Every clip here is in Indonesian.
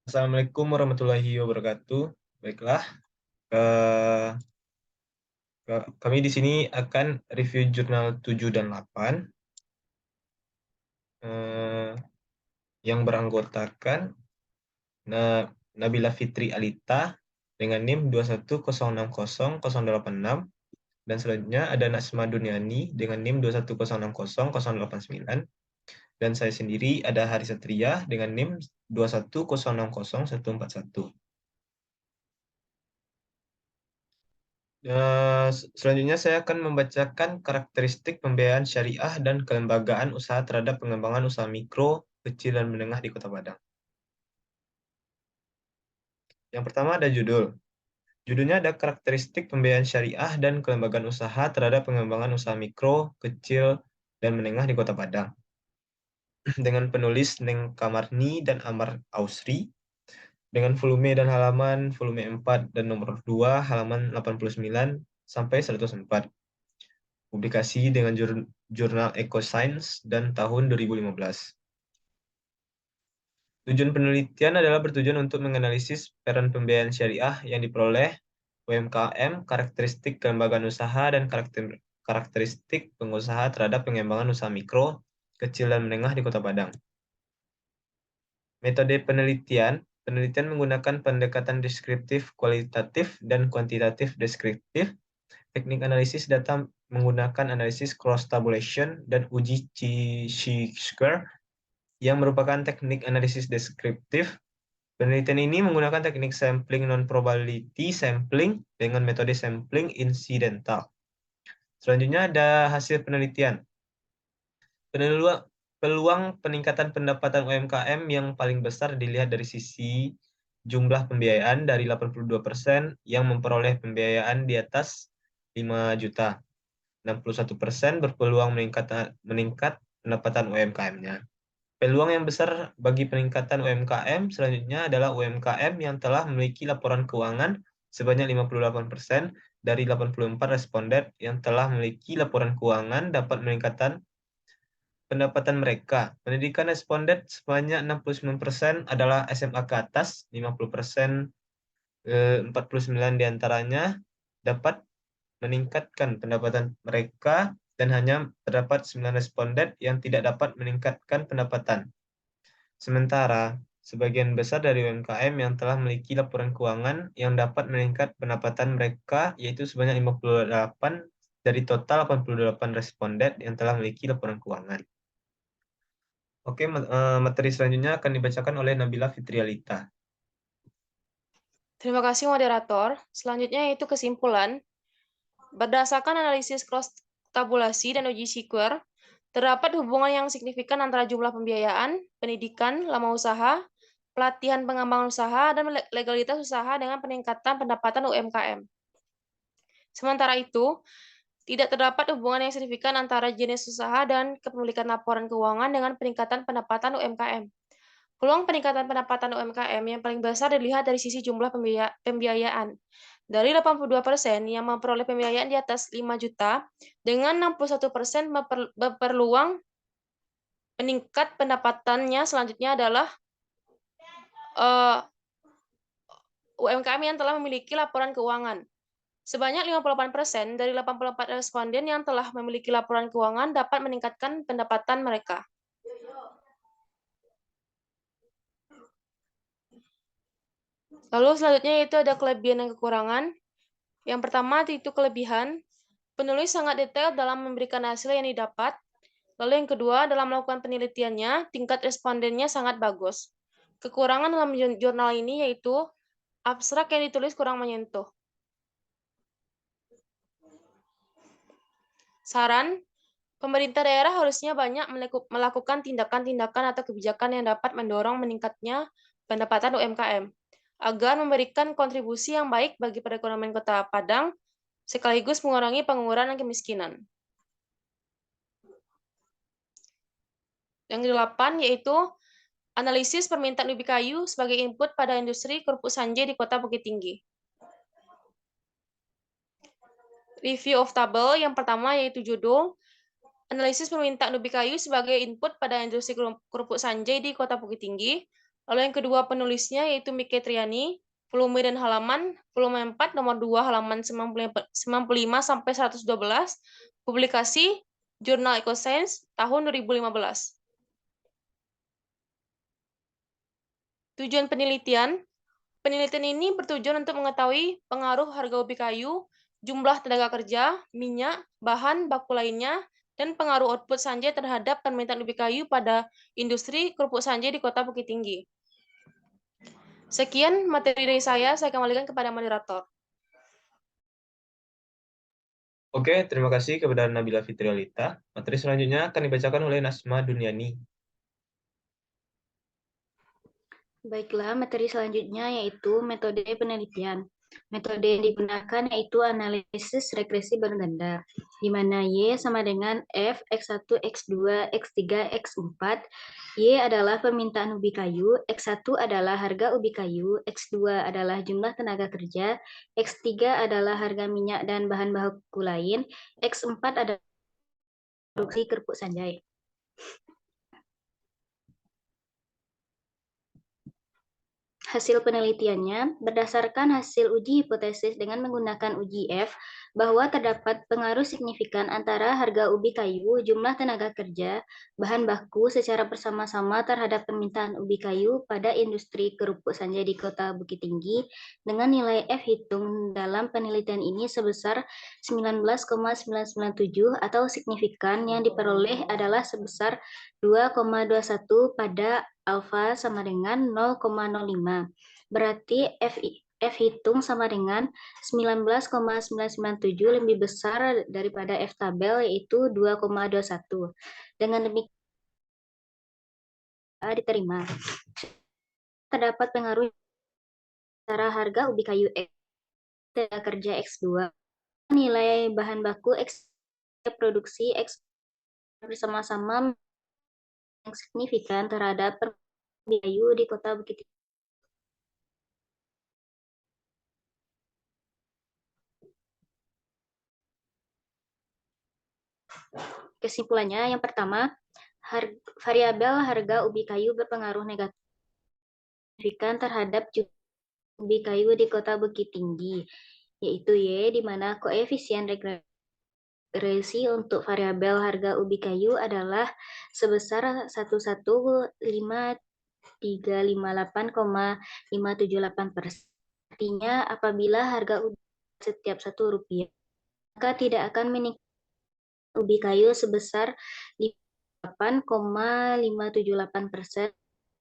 Assalamualaikum warahmatullahi wabarakatuh. Baiklah, eh, kami di sini akan review jurnal 7 dan 8 eh, yang beranggotakan Nabila Fitri Alita dengan NIM 210600886 dan selanjutnya ada Nasma Duniani dengan NIM 210600089 dan saya sendiri ada Hari Satria dengan NIM 210600141. Selanjutnya saya akan membacakan karakteristik pembiayaan syariah dan kelembagaan usaha terhadap pengembangan usaha mikro, kecil, dan menengah di Kota Padang. Yang pertama ada judul. Judulnya ada karakteristik pembiayaan syariah dan kelembagaan usaha terhadap pengembangan usaha mikro, kecil, dan menengah di Kota Padang. Dengan penulis Neng Kamarni dan Amar Ausri. Dengan volume dan halaman volume 4 dan nomor 2 halaman 89 sampai 104. Publikasi dengan jurnal EcoScience dan tahun 2015. Tujuan penelitian adalah bertujuan untuk menganalisis peran pembiayaan syariah yang diperoleh UMKM, karakteristik kelembagaan usaha, dan karakteristik pengusaha terhadap pengembangan usaha mikro, kecil, dan menengah di Kota Padang. Metode penelitian. Penelitian menggunakan pendekatan deskriptif kualitatif dan kuantitatif deskriptif. Teknik analisis data menggunakan analisis cross tabulation dan uji chi-square yang merupakan teknik analisis deskriptif. Penelitian ini menggunakan teknik sampling non-probability sampling dengan metode sampling insidental. Selanjutnya ada hasil penelitian. Peluang peningkatan pendapatan UMKM yang paling besar dilihat dari sisi jumlah pembiayaan dari 82% yang memperoleh pembiayaan di atas 5 juta. 61% berpeluang meningkat pendapatan UMKM-nya. Peluang yang besar bagi peningkatan UMKM selanjutnya adalah UMKM yang telah memiliki laporan keuangan sebanyak 58% dari 84 responden yang telah memiliki laporan keuangan dapat meningkatkan pendapatan mereka. Pendidikan responden sebanyak 69% adalah SMA ke atas, 50%, 49 diantaranya dapat meningkatkan pendapatan mereka dan hanya terdapat 9 responden yang tidak dapat meningkatkan pendapatan. Sementara, sebagian besar dari UMKM yang telah memiliki laporan keuangan yang dapat meningkat pendapatan mereka, yaitu sebanyak 58 dari total 88 responden yang telah memiliki laporan keuangan. Oke, materi selanjutnya akan dibacakan oleh Nabila Fitrialita. Terima kasih moderator. Selanjutnya yaitu kesimpulan. Berdasarkan analisis cross tabulasi dan uji square, terdapat hubungan yang signifikan antara jumlah pembiayaan, pendidikan, lama usaha, pelatihan pengembangan usaha, dan legalitas usaha dengan peningkatan pendapatan UMKM. Sementara itu, tidak terdapat hubungan yang signifikan antara jenis usaha dan kepemilikan laporan keuangan dengan peningkatan pendapatan UMKM. Peluang peningkatan pendapatan UMKM yang paling besar dilihat dari sisi jumlah pembiayaan. Dari 82% yang memperoleh pembiayaan di atas 5 juta, dengan 61% berpeluang meningkat pendapatannya selanjutnya adalah UMKM yang telah memiliki laporan keuangan. Sebanyak 58% dari 84 responden yang telah memiliki laporan keuangan dapat meningkatkan pendapatan mereka. Lalu selanjutnya itu ada kelebihan dan kekurangan. Yang pertama itu kelebihan. Penulis sangat detail dalam memberikan hasil yang didapat. Lalu yang kedua, dalam melakukan penelitiannya, tingkat respondennya sangat bagus. Kekurangan dalam jurnal ini yaitu abstrak yang ditulis kurang menyentuh. Saran, pemerintah daerah harusnya banyak melakukan tindakan-tindakan atau kebijakan yang dapat mendorong meningkatnya pendapatan UMKM, agar memberikan kontribusi yang baik bagi perekonomian Kota Padang, sekaligus mengurangi pengangguran dan kemiskinan. Yang ke-8 yaitu analisis permintaan ubi kayu sebagai input pada industri kerupuk sanjay di Kota Bukit Tinggi. Review of table yang pertama yaitu judul analisis permintaan ubi kayu sebagai input pada industri kerupuk sanjay di Kota Bukit Tinggi. Lalu yang kedua penulisnya yaitu Mike Triani, volume dan halaman, volume 4, nomor 2, halaman 95 sampai 112, publikasi Jurnal EcoScience tahun 2015. Tujuan penelitian. Penelitian ini bertujuan untuk mengetahui pengaruh harga ubi kayu, jumlah tenaga kerja, minyak, bahan baku lainnya, dan pengaruh output Sanjay terhadap permintaan ubi kayu pada industri kerupuk Sanjay di Kota Bukit Tinggi. Sekian materi dari saya kembalikan kepada moderator. Oke, terima kasih kepada Nabila Fitrialita. Materi selanjutnya akan dibacakan oleh Nasma Duniani. Baiklah, materi selanjutnya yaitu metode penelitian. Metode yang digunakan yaitu analisis regresi berganda, di mana Y sama dengan F, X1, X2, X3, X4. Y adalah permintaan ubi kayu, X1 adalah harga ubi kayu, X2 adalah jumlah tenaga kerja, X3 adalah harga minyak dan bahan baku lain, X4 adalah produksi kerupuk Sanjay. Hasil penelitiannya, berdasarkan hasil uji hipotesis dengan menggunakan uji F, bahwa terdapat pengaruh signifikan antara harga ubi kayu, jumlah tenaga kerja, bahan baku secara bersama-sama terhadap permintaan ubi kayu pada industri kerupuk Sanjay di Kota Bukit Tinggi, dengan nilai F hitung dalam penelitian ini sebesar 19,997 atau signifikan yang diperoleh adalah sebesar 2,21 pada alfa sama dengan 0,05. Berarti F hitung sama dengan 19,997 lebih besar daripada F tabel yaitu 2,21. Dengan demikian diterima. Terdapat pengaruh antara harga ubi kayu X, tenaga kerja X2, nilai bahan baku X, produksi X bersama-sama yang signifikan terhadap kayu di Kota Bukit Tinggi. Kesimpulannya, yang pertama, variabel harga ubi kayu berpengaruh negatif signifikan terhadap ubi kayu di Kota Bukit Tinggi, yaitu Y, di mana koefisien regresi untuk variabel harga ubi kayu adalah sebesar 1,15358,578%. Artinya, apabila harga ubi setiap Rp1, maka tidak akan meningkat ubi kayu sebesar 8,578%.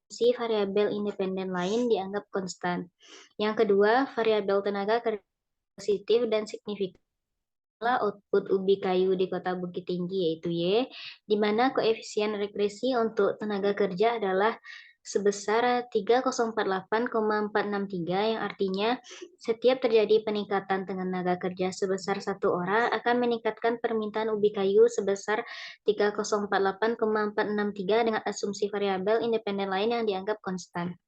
Si variabel independen lain dianggap konstan. Yang kedua, variabel tenaga kerja positif dan signifikan adalah output ubi kayu di Kota Bukit Tinggi, yaitu Y, di mana koefisien regresi untuk tenaga kerja adalah sebesar 3048,463, yang artinya setiap terjadi peningkatan tenaga kerja sebesar 1 orang akan meningkatkan permintaan ubi kayu sebesar 3048,463 dengan asumsi variabel independen lain yang dianggap konstan.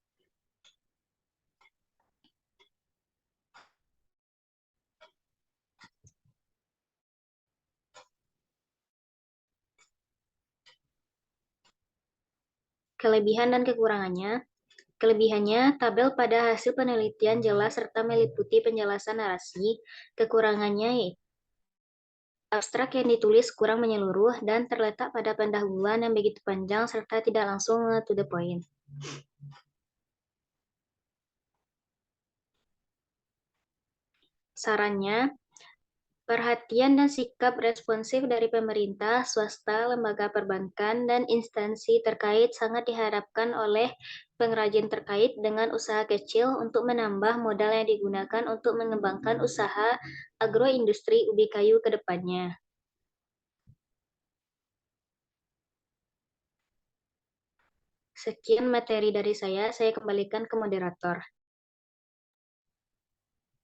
Kelebihan dan kekurangannya. Kelebihannya, tabel pada hasil penelitian jelas serta meliputi penjelasan narasi. Kekurangannya, abstrak yang ditulis kurang menyeluruh dan terletak pada pendahuluan yang begitu panjang serta tidak langsung to the point. Sarannya, perhatian dan sikap responsif dari pemerintah, swasta, lembaga perbankan, dan instansi terkait sangat diharapkan oleh pengrajin terkait dengan usaha kecil untuk menambah modal yang digunakan untuk mengembangkan usaha agroindustri ubi kayu ke depannya. Sekian materi dari saya kembalikan ke moderator.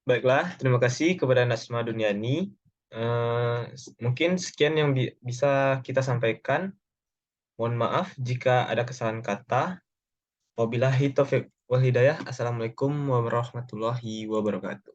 Baiklah, terima kasih kepada Nasma Duniani. Mungkin sekian yang bisa kita sampaikan. Mohon maaf jika ada kesalahan kata. Wabillahi taufiq wal hidayah. Assalamualaikum warahmatullahi wabarakatuh.